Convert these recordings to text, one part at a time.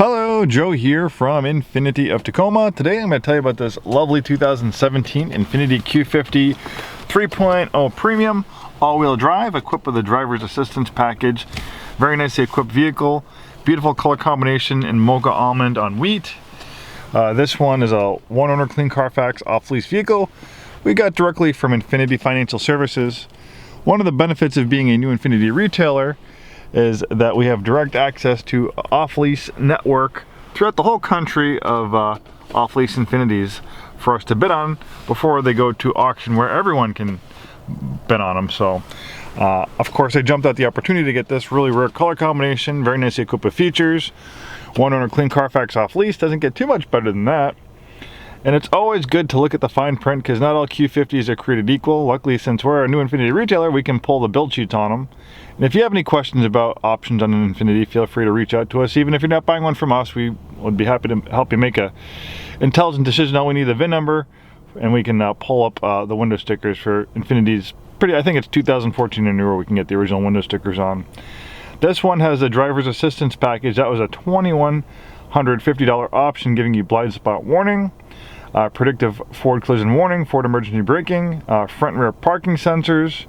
Hello, Joe here from Infiniti of Tacoma. Today I'm going to tell you about this lovely 2017 Infiniti Q50 3.0 Premium all-wheel drive equipped with a driver's assistance package. Very nicely equipped vehicle. Beautiful color combination in mocha almond on wheat. This one is a one-owner clean Carfax off-lease vehicle we got directly from Infiniti Financial Services. One of the benefits of being a new Infiniti retailer is that we have direct access to off-lease network throughout the whole country of off-lease Infinitis for us to bid on before they go to auction where everyone can bid on them. So of course I jumped at the opportunity to get this really rare color combination, very nicely equipped with features. One owner clean Carfax off-lease, doesn't get too much better than that. And it's always good to look at the fine print because not all Q50s are created equal. Luckily, since we're a new Infiniti retailer, we can pull the build sheets on them. And if you have any questions about options on an Infiniti, feel free to reach out to us. Even if you're not buying one from us, we would be happy to help you make a intelligent decision. All we need is the VIN number, and we can pull up the window stickers for Infiniti's I think it's 2014 or newer, we can get the original window stickers on. This one has a driver's assistance package. That was a $2,150 option, giving you blind spot warning, predictive forward collision warning, forward emergency braking, front and rear parking sensors,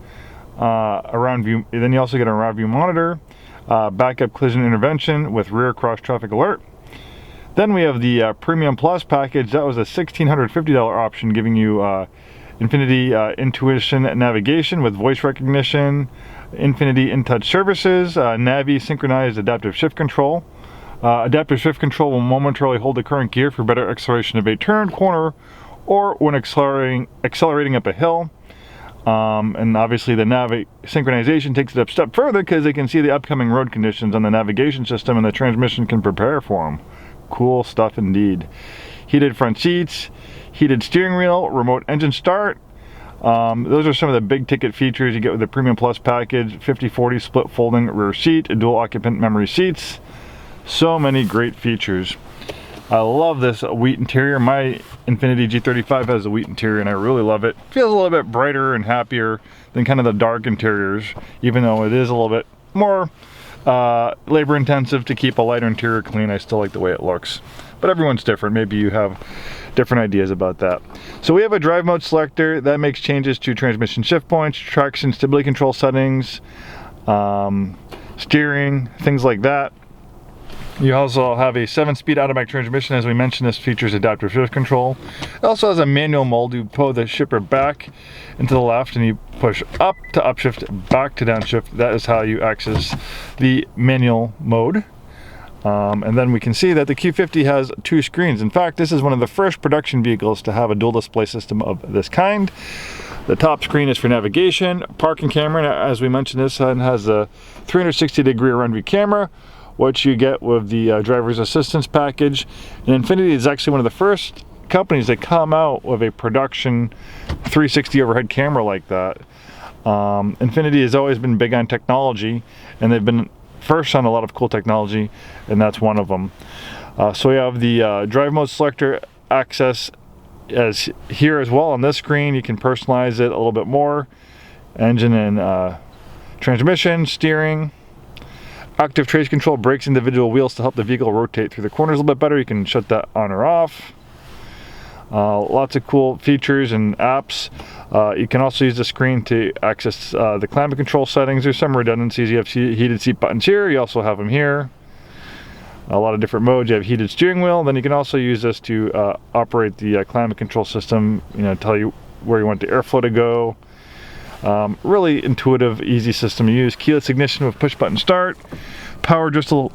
around view. Then you also get an around view monitor, backup collision intervention with rear cross traffic alert. Then we have the Premium Plus package. That was a $1,650 option, giving you Infiniti Intuition navigation with voice recognition, Infiniti InTouch services, Navi synchronized adaptive shift control. Adaptive shift control will momentarily hold the current gear for better acceleration of a turn, corner, or when accelerating up a hill. And obviously the Navi synchronization takes it a step further because they can see the upcoming road conditions on the navigation system and the transmission can prepare for them. Cool stuff indeed. Heated front seats, heated steering wheel, remote engine start. Those are some of the big ticket features you get with the Premium Plus package. 50/40 split folding rear seat, dual occupant memory seats. So many great features. I love this wheat interior. My Infiniti G35 has a wheat interior and I really love it. Feels a little bit brighter and happier than kind of the dark interiors, even though it is a little bit more labor intensive to keep a lighter interior clean. I still like the way it looks, but everyone's different. Maybe you have different ideas about that. So we have a drive mode selector that makes changes to transmission shift points, traction stability control settings, steering, things like that. You also have a 7-speed automatic transmission. As we mentioned, this features adaptive shift control. It also has a manual mode. You pull the shifter back and to the left and you push up to upshift, back to downshift. That is how you access the manual mode. And then we can see that the Q50 has 2 screens. In fact, this is one of the first production vehicles to have a dual display system of this kind. The top screen is for navigation, parking camera. Now, as we mentioned, this one has a 360-degree around view camera, which you get with the driver's assistance package. And Infiniti is actually one of the first companies that come out with a production 360 overhead camera like that. Infiniti has always been big on technology, and they've been first on a lot of cool technology, and that's one of them. So we have the drive mode selector access as here as well on this screen. You can personalize it a little bit more. Engine and transmission, steering. Active traction control, brakes individual wheels to help the vehicle rotate through the corners a little bit better. You can shut that on or off. Lots of cool features and apps. You can also use the screen to access the climate control settings. There's some redundancies. You have heated seat buttons here. You also have them here. A lot of different modes. You have heated steering wheel. Then you can also use this to operate the climate control system. You know, tell you where you want the airflow to go. Really intuitive, easy system to use. Keyless ignition with push button start. Power adjustable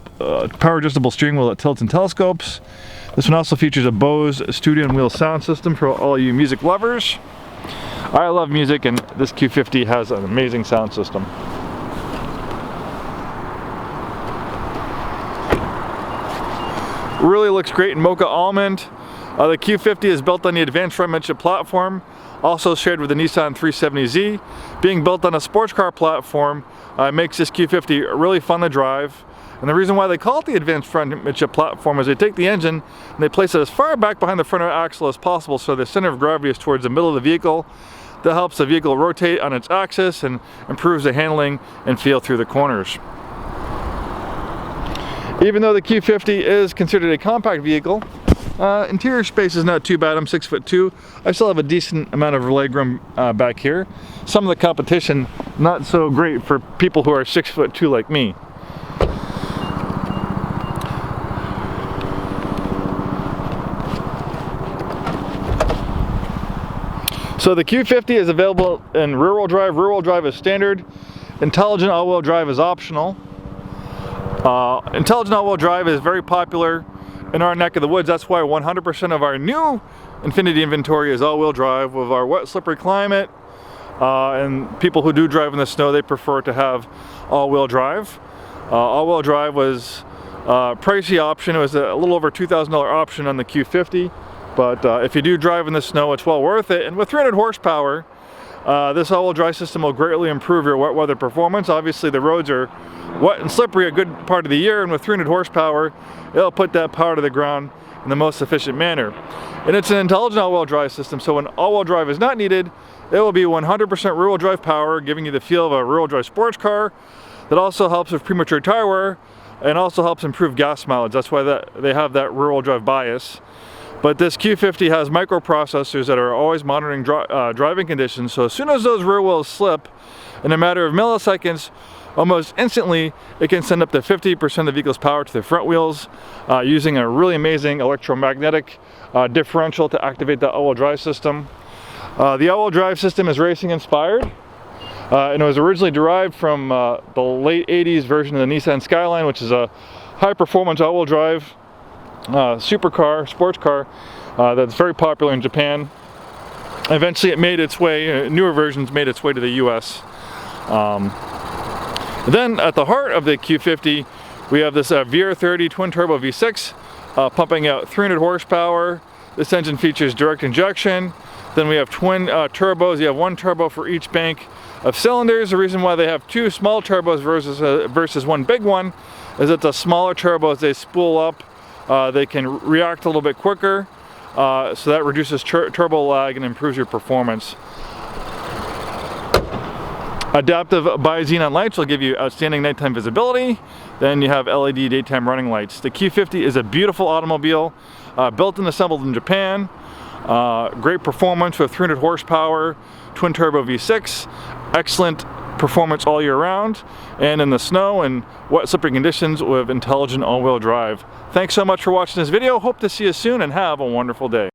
steering wheel that tilts and telescopes. This one also features a Bose studio and wheel sound system for all you music lovers. I love music, and this Q50 has an amazing sound system. Really looks great in mocha almond. The Q50 is built on the advanced front midship platform, also shared with the Nissan 370Z. Being built on a sports car platform makes this Q50 really fun to drive. And the reason why they call it the advanced front midship platform is they take the engine and they place it as far back behind the front axle as possible, so the center of gravity is towards the middle of the vehicle. That helps the vehicle rotate on its axis and improves the handling and feel through the corners. Even though the Q50 is considered a compact vehicle, interior space is not too bad. I'm 6'2". I still have a decent amount of legroom back here. Some of the competition, not so great for people who are 6'2" like me. So the Q50 is available in rear-wheel drive. Rear-wheel drive is standard. Intelligent all-wheel drive is optional. Intelligent all-wheel drive is very popular in our neck of the woods. That's why 100% of our new Infiniti inventory is all-wheel drive. With our wet, slippery climate, and people who do drive in the snow, they prefer to have all-wheel drive. All-wheel drive was a pricey option. It was a little over $2,000 option on the Q50. But if you do drive in the snow, it's well worth it. And with 300 horsepower, this all-wheel drive system will greatly improve your wet weather performance. Obviously, the roads are wet and slippery a good part of the year, and with 300 horsepower, it'll put that power to the ground in the most efficient manner. And it's an intelligent all-wheel drive system, so when all-wheel drive is not needed, it will be 100% rear-wheel drive power, giving you the feel of a rear-wheel drive sports car. That also helps with premature tire wear, and also helps improve gas mileage. That's why they have that rear-wheel drive bias. But this Q50 has microprocessors that are always monitoring driving conditions, so as soon as those rear wheels slip, in a matter of milliseconds, almost instantly, it can send up to 50% of the vehicle's power to the front wheels, using a really amazing electromagnetic differential to activate the all-wheel drive system. The all-wheel drive system is racing inspired, and it was originally derived from the late 80s version of the Nissan Skyline, which is a high-performance all-wheel drive supercar, sports car, that's very popular in Japan. Eventually it made its way, newer versions made its way to the US. Then at the heart of the Q50, we have this VR30 twin-turbo V6 pumping out 300 horsepower. This engine features direct injection. Then we have twin turbos. You have one turbo for each bank of cylinders. The reason why they have two small turbos versus one big one is that the smaller turbos, they spool up. They can react a little bit quicker, so that reduces turbo lag and improves your performance. Adaptive bi-xenon lights will give you outstanding nighttime visibility. Then you have LED daytime running lights. The Q50 is a beautiful automobile, built and assembled in Japan. Great performance with 300 horsepower, twin turbo V6, excellent performance all year round, and in the snow and wet, slippery conditions with intelligent all-wheel drive. Thanks so much for watching this video. Hope to see you soon, and have a wonderful day.